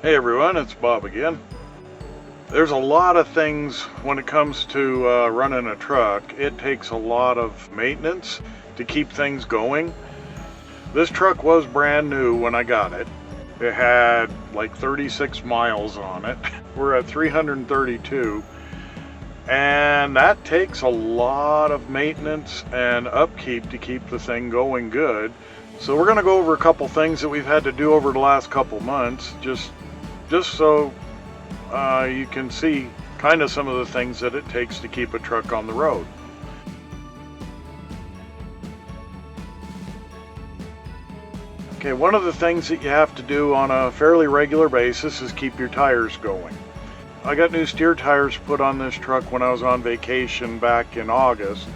Hey everyone, it's Bob again. There's a lot of things when it comes to running a truck. It takes a lot of maintenance to keep things going. This truck was brand new when I got it. It had like 36 miles on it. We're at 332, and that takes a lot of maintenance and upkeep to keep the thing going good. So we're going to go over a couple things that we've had to do over the last couple months, just so you can see kind of some of the things that it takes to keep a truck on the road. Okay, one of the things that you have to do on a fairly regular basis is keep your tires going. I got new steer tires put on this truck when I was on vacation back in August.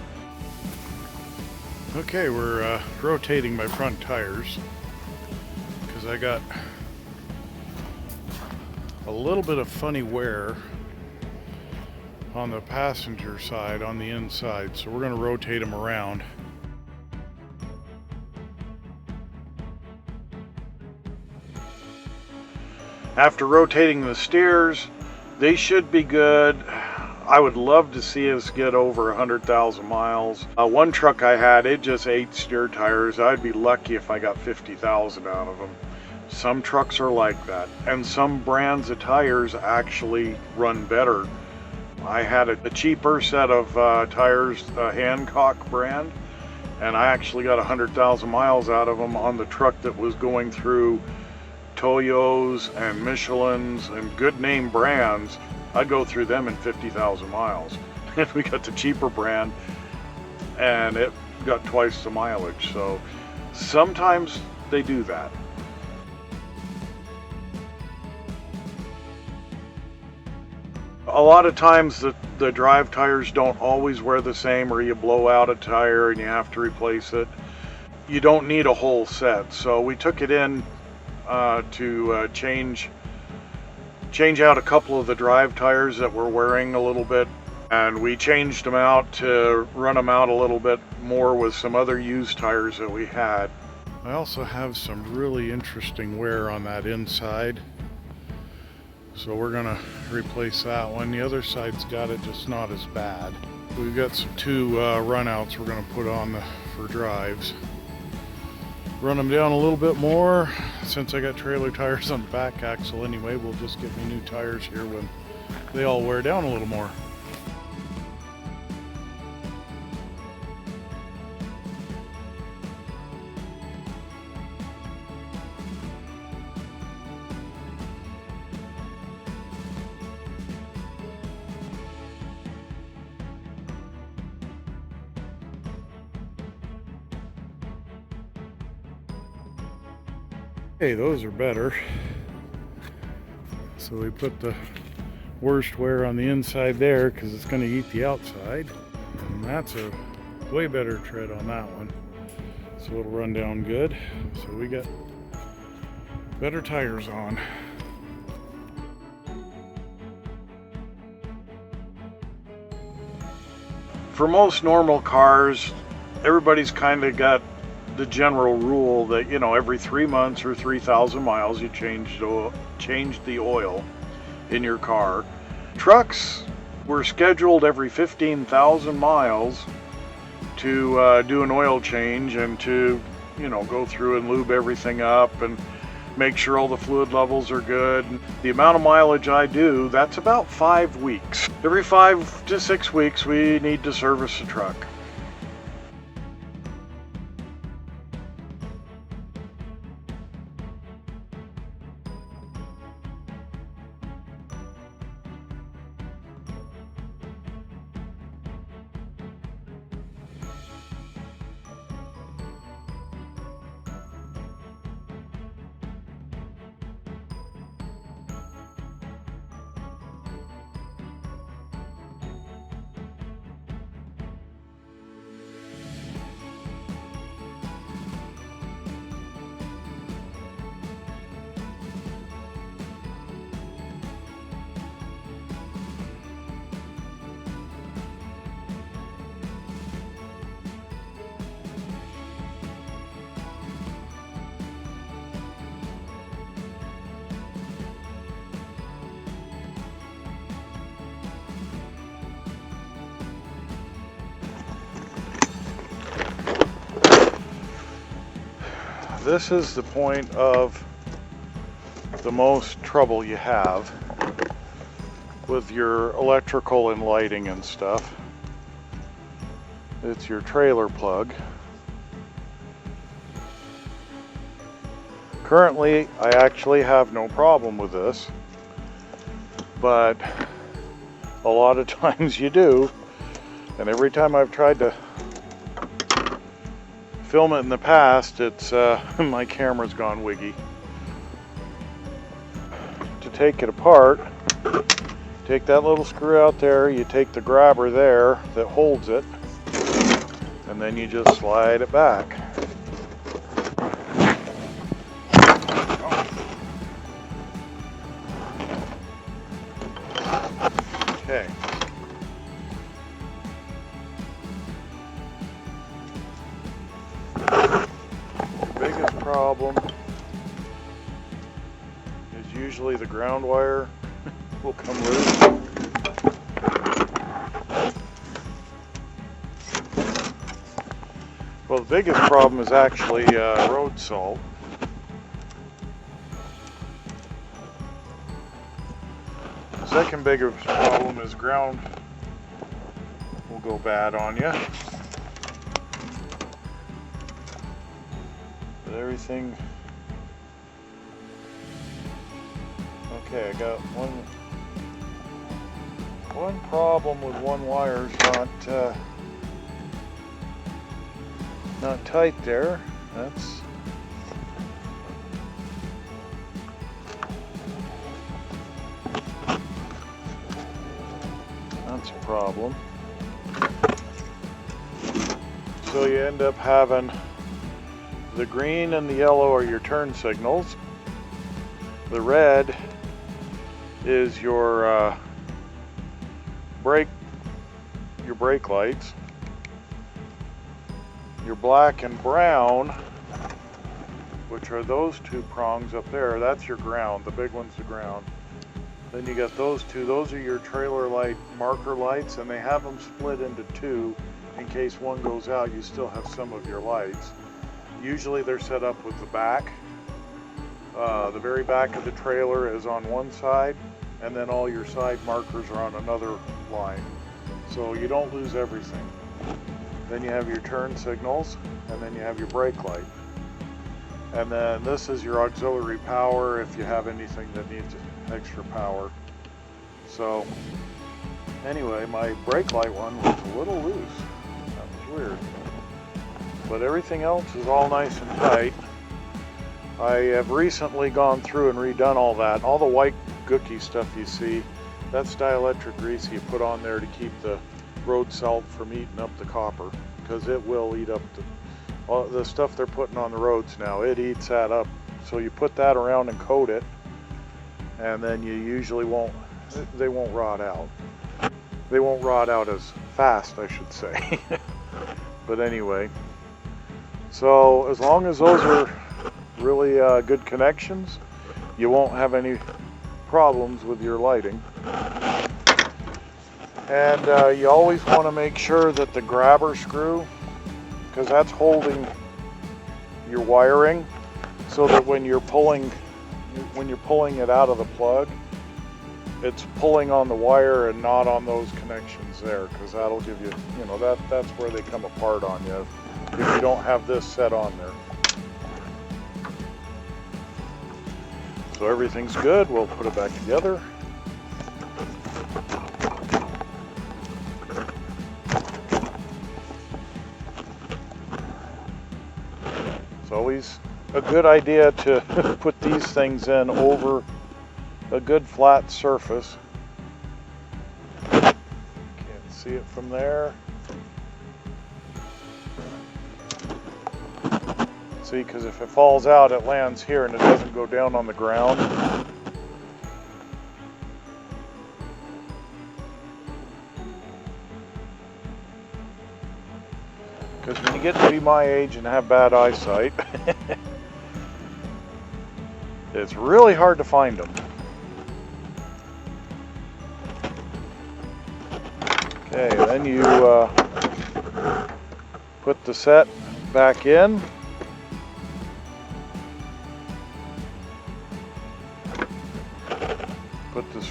Okay, we're rotating my front tires because I got a little bit of funny wear on the passenger side on the inside, so we're going to rotate them around. After rotating the steers, they should be good. I would love to see us get over 100,000 miles. One truck I had, it just ate steer tires. I'd be lucky if I got 50,000 out of them. Some trucks are like that, and some brands of tires actually run better. I had a cheaper set of tires, a Hancock brand, and I actually got 100,000 miles out of them on the truck that was going through Toyos and Michelins and good name brands. I'd go through them in 50,000 miles. And we got the cheaper brand, and it got twice the mileage. So sometimes they do that. A lot of times the drive tires don't always wear the same, or you blow out a tire and you have to replace it. You don't need a whole set, so we took it in to change out a couple of the drive tires that were wearing a little bit, and we changed them out to run them out a little bit more with some other used tires that we had. I also have some really interesting wear on that inside, so we're gonna replace that one. The other side's got it, just not as bad. We've got some two runouts we're gonna put on for drives. Run them down a little bit more. Since I got trailer tires on the back axle anyway, we'll just get me new tires here when they all wear down a little more. Okay, those are better. So we put the worst wear on the inside there because it's going to eat the outside. And that's a way better tread on that one. So it'll run down good. So we got better tires on. For most normal cars, everybody's kind of got the general rule that, you know, every 3 months or 3,000 miles you change the oil in your car. Trucks were scheduled every 15,000 miles to do an oil change and to, you know, go through and lube everything up and make sure all the fluid levels are good. The amount of mileage I do, that's about 5 weeks. Every 5 to 6 weeks we need to service the truck. this is the point of the most trouble you have with your electrical and lighting and stuff. It's your trailer plug. Currently, I actually have no problem with this, but a lot of times you do, and every time I've tried to film it in the past, it's my camera's gone wiggy. To take it apart, take that little screw out there, you take the grabber there that holds it, and then you just slide it back. Okay. The biggest problem is usually the ground wire will come loose. Well, the biggest problem is actually road salt. The second biggest problem is ground will go bad on you. But everything. Okay, I got one problem with one wire's not tight there. That's a problem. So you end up having the green and the yellow are your turn signals. The red is your brake lights. Your black and brown, which are those two prongs up there, that's your ground. The big one's the ground. Then you got those two. Those are your trailer light marker lights, and they have them split into two. In case one goes out, you still have some of your lights. Usually they're set up with the back. The very back of the trailer is on one side, and then all your side markers are on another line. So you don't lose everything. Then you have your turn signals, and then you have your brake light. And then this is your auxiliary power if you have anything that needs extra power. So anyway, my brake light one was a little loose. That was weird. But everything else is all nice and tight. I have recently gone through and redone all that. All the white gooky stuff you see, that's dielectric grease you put on there to keep the road salt from eating up the copper, because it will eat up the stuff they're putting on the roads now. It eats that up. So you put that around and coat it, and then you usually they won't rot out. They won't rot out as fast, I should say. But anyway, so as long as those are really good connections, you won't have any problems with your lighting. And you always want to make sure that the grabber screw, because that's holding your wiring, so that when you're pulling it out of the plug, it's pulling on the wire and not on those connections there, because that'll give you, that's where they come apart on you if you don't have this set on there. So everything's good. We'll put it back together. It's always a good idea to put these things in over a good flat surface. Can't see it from there. See, because if it falls out, it lands here and it doesn't go down on the ground. Because when you get to be my age and have bad eyesight, it's really hard to find them. Okay, then you put the set back in.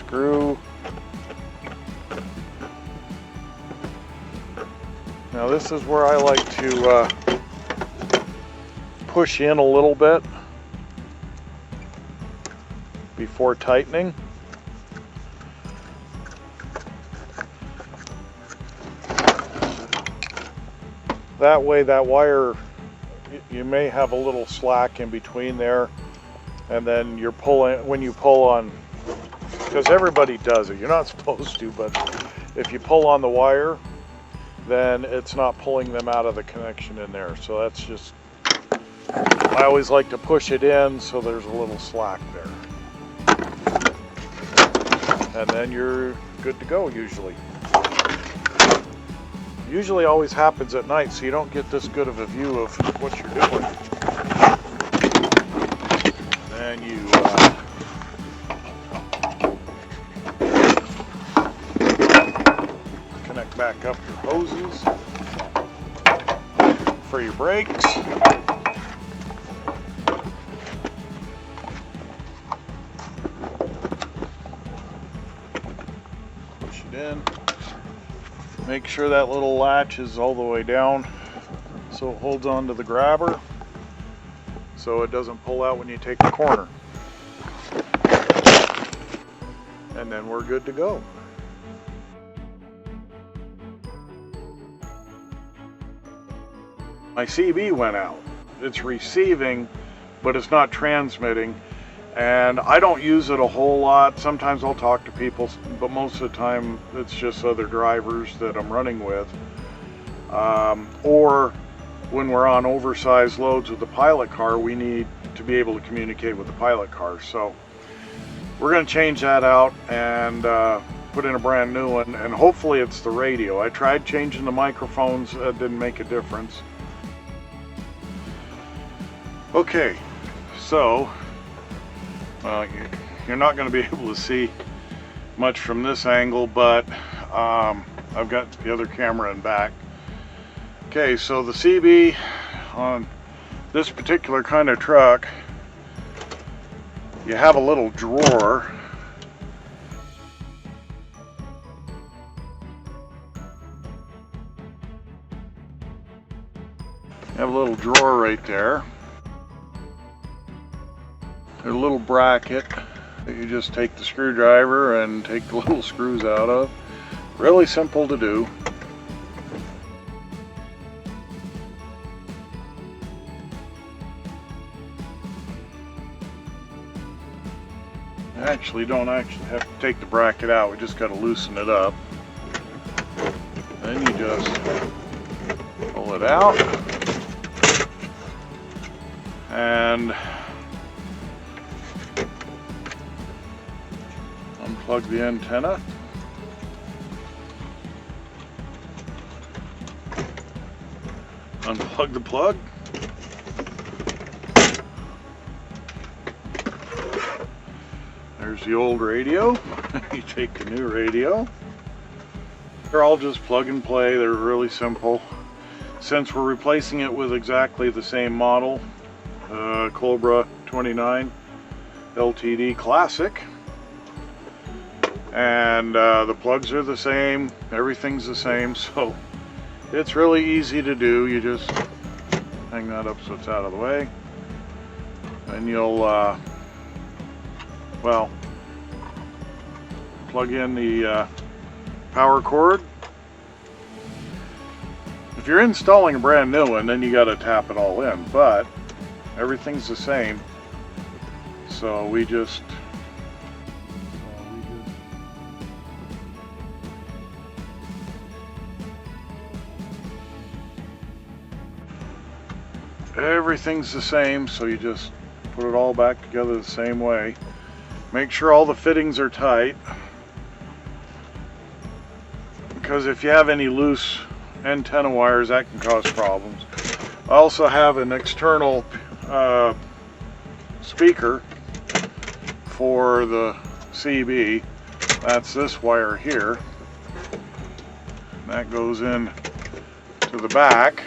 screw. Now this is where I like to push in a little bit before tightening. That way that wire, you may have a little slack in between there, and then you're pulling, when you pull on, because everybody does it, you're not supposed to, but if you pull on the wire, then it's not pulling them out of the connection in there. So that's just, I always like to push it in so there's a little slack there. And then you're good to go usually. Usually always happens at night, so you don't get this good of a view of what you're doing. Then you connect back up your hoses for your brakes. Push it in. Make sure that little latch is all the way down so it holds on to the grabber so it doesn't pull out when you take the corner. And then we're good to go. My CB went out. It's receiving, but it's not transmitting. And I don't use it a whole lot. Sometimes I'll talk to people, but most of the time it's just other drivers that I'm running with. Or when we're on oversized loads with the pilot car, we need to be able to communicate with the pilot car. So we're going to change that out and put in a brand new one, and hopefully it's the radio. I tried changing the microphones, it didn't make a difference. Okay, so you're not going to be able to see much from this angle, but I've got the other camera in back. Okay, so the CB on this particular kind of truck, you have a little drawer. You have a little drawer right there. There's a little bracket that you just take the screwdriver and take the little screws out of. Really simple to do. Actually, don't actually have to take the bracket out, we just got to loosen it up. Then you just pull it out and unplug the antenna. Unplug the plug. There's the old radio. You take the new radio. They're all just plug and play. They're really simple. Since we're replacing it with exactly the same model, Cobra 29 LTD Classic, and the plugs are the same, everything's the same, so it's really easy to do. You just hang that up so it's out of the way, and you'll well, plug in the power cord. If you're installing a brand new one, then you got to tap it all in, but everything's the same, so we just everything's the same, so you just put it all back together the same way. Make sure all the fittings are tight, because if you have any loose antenna wires, that can cause problems. I also have an external speaker for the CB. That's this wire here. That goes in to the back.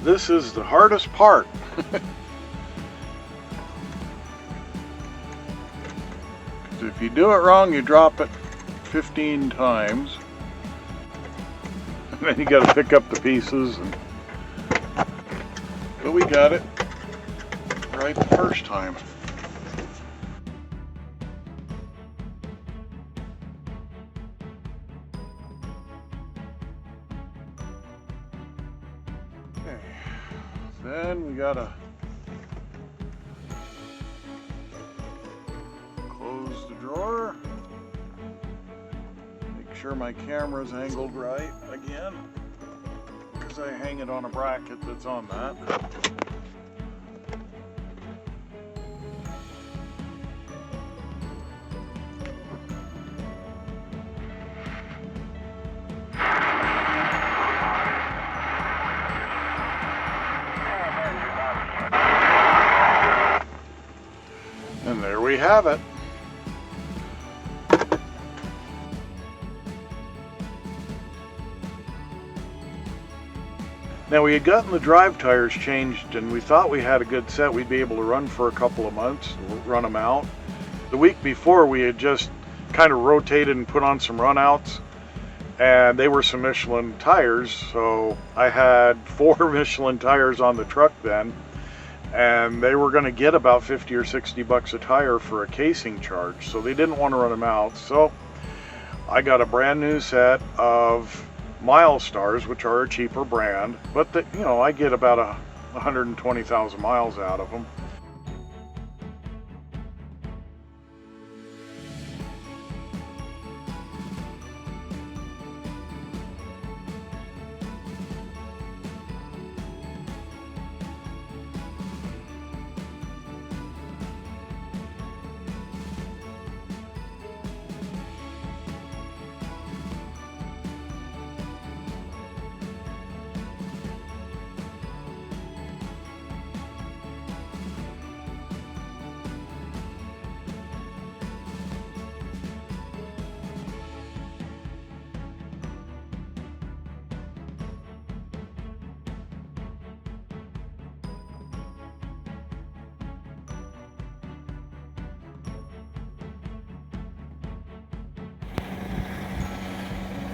This is the hardest part. If you do it wrong, you drop it 15 times. And then you got to pick up the pieces. But we got it right the first time. Okay. Then we got to close the drawer. Make sure my camera's angled right again, because I hang it on a bracket that's on that. And there we have it. Now, we had gotten the drive tires changed and we thought we had a good set. We'd be able to run for a couple of months, run them out. The week before, we had just kind of rotated and put on some runouts, and they were some Michelin tires. So I had 4 Michelin tires on the truck then, and they were going to get about 50 or 60 bucks a tire for a casing charge. So they didn't want to run them out. So I got a brand new set of Milestars, which are a cheaper brand, but I get about 120,000 miles out of them.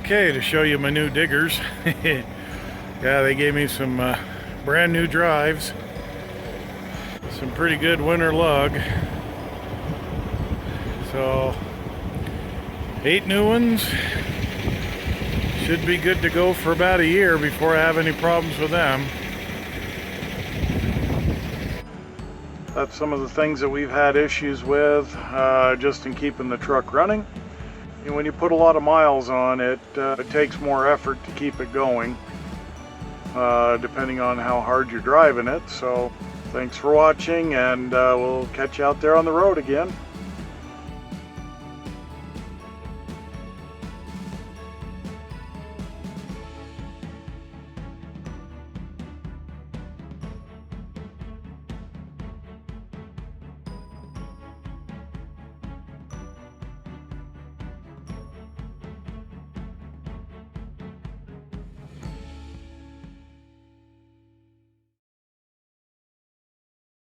Okay, to show you my new diggers. Yeah, they gave me some brand new drives. Some pretty good winter lug. So 8 new ones. Should be good to go for about a year before I have any problems with them. That's some of the things that we've had issues with just in keeping the truck running. And when you put a lot of miles on it, it takes more effort to keep it going, depending on how hard you're driving it. So thanks for watching, and we'll catch you out there on the road again.